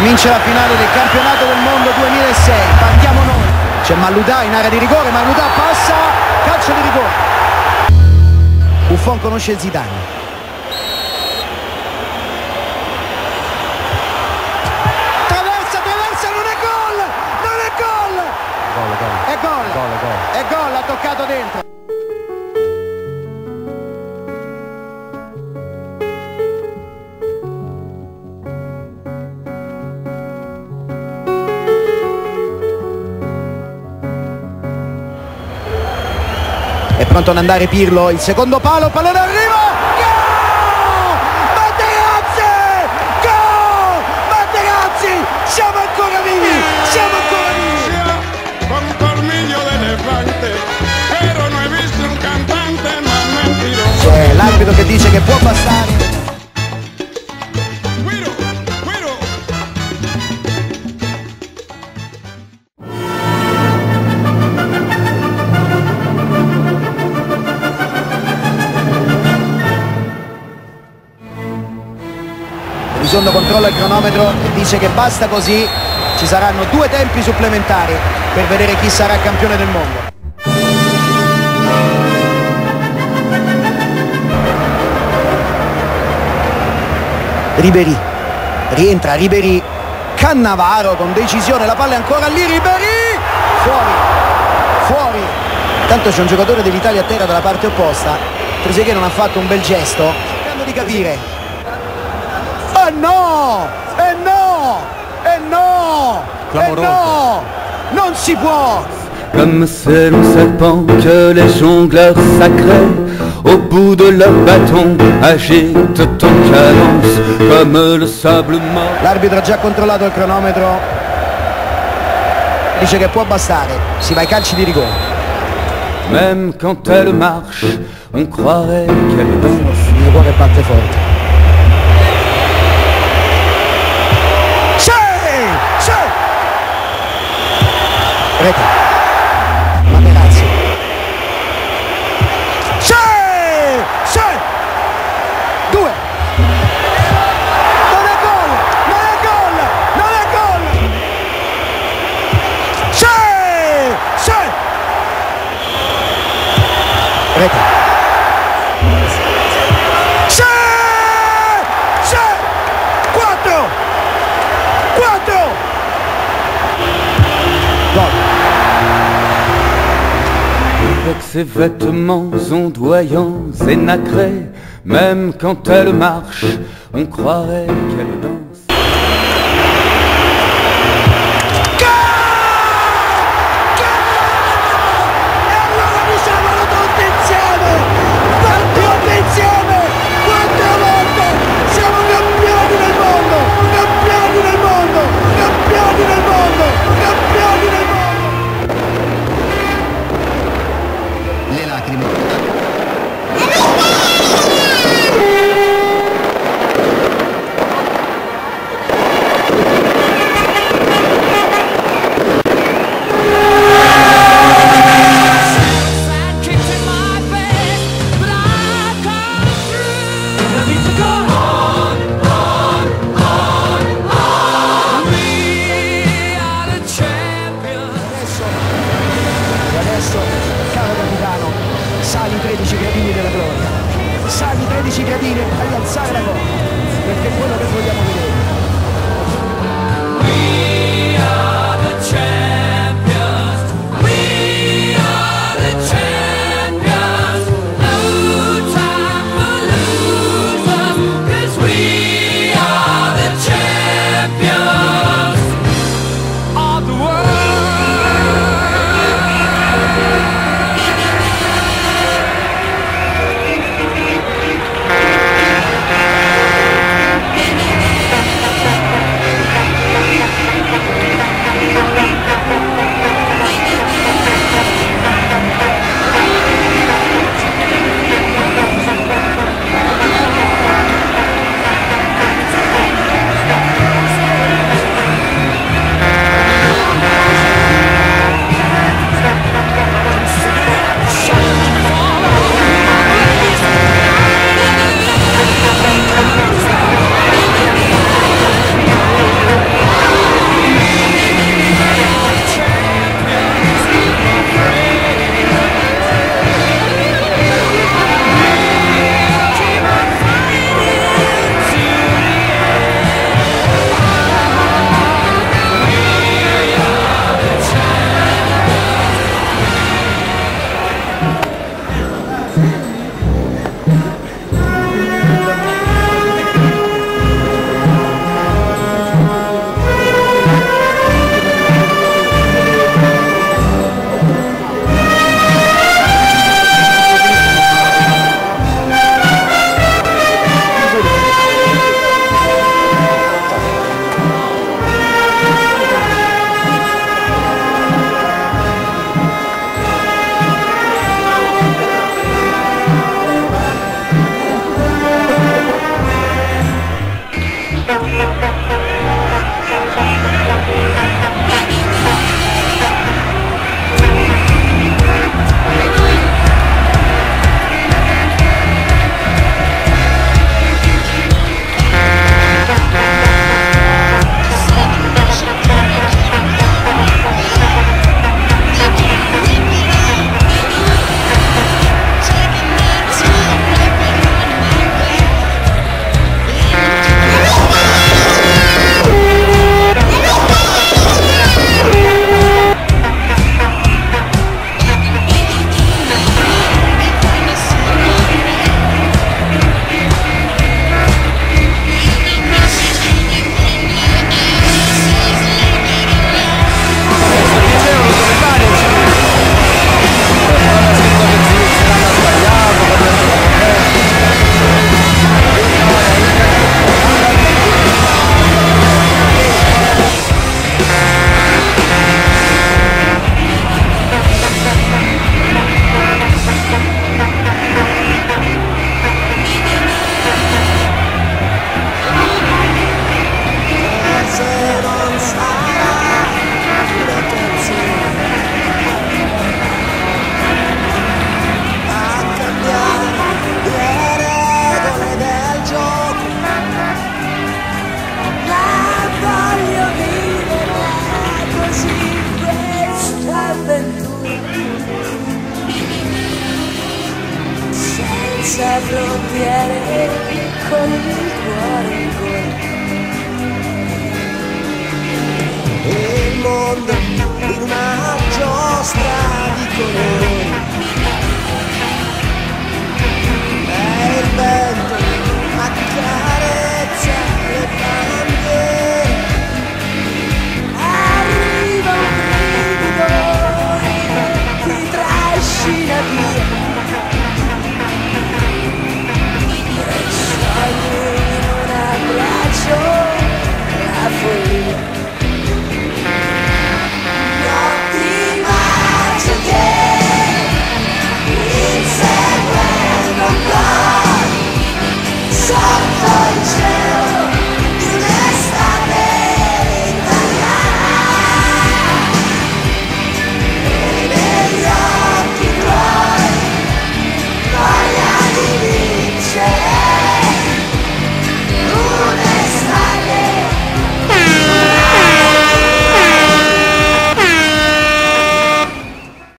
Comincia la finale del campionato del mondo 2006, partiamo noi. C'è Maludà in area di rigore, Maludà passa, calcio di rigore. Buffon conosce Zidane. Traversa, non è gol! È gol, ha toccato dentro. È pronto ad andare Pirlo, il secondo palo, pallone arriva! Gol! Materazzi! Siamo ancora vivi! Con colmillo de elefante, pero no he visto un cantante más mentiroso. C'è l'arbitro che dice che può bastare. Elizondo controlla il cronometro e dice che basta così, ci saranno 2 tempi supplementari per vedere chi sarà campione del mondo. Ribéry, rientra Ribéry, Cannavaro con decisione, la palla è ancora lì, Ribéry, fuori. Tanto c'è un giocatore dell'Italia a terra dalla parte opposta, Trezeguet non ha fatto un bel gesto, cercando di capire. No! Non si può! Comme c'est le serpent que les jongleurs sacrés au bout de leur bâton agitent en cadence comme le sable mort. L'arbitro ha già controllato il cronometro, dice che può bastare, si va ai calci di rigore. Même quand elle marche, on croirait qu'elle danse. Il rigore batte forte. Rete, Materazzi, sì! 2, non è gol, sì! Rete, sì! 4, gol. Avec ses vêtements ondoyants et nacrés, même quand elle marche, on croirait qu'elle danse. frontiere con il cuore in gola. E il mondo in una giostra di colori. E il vento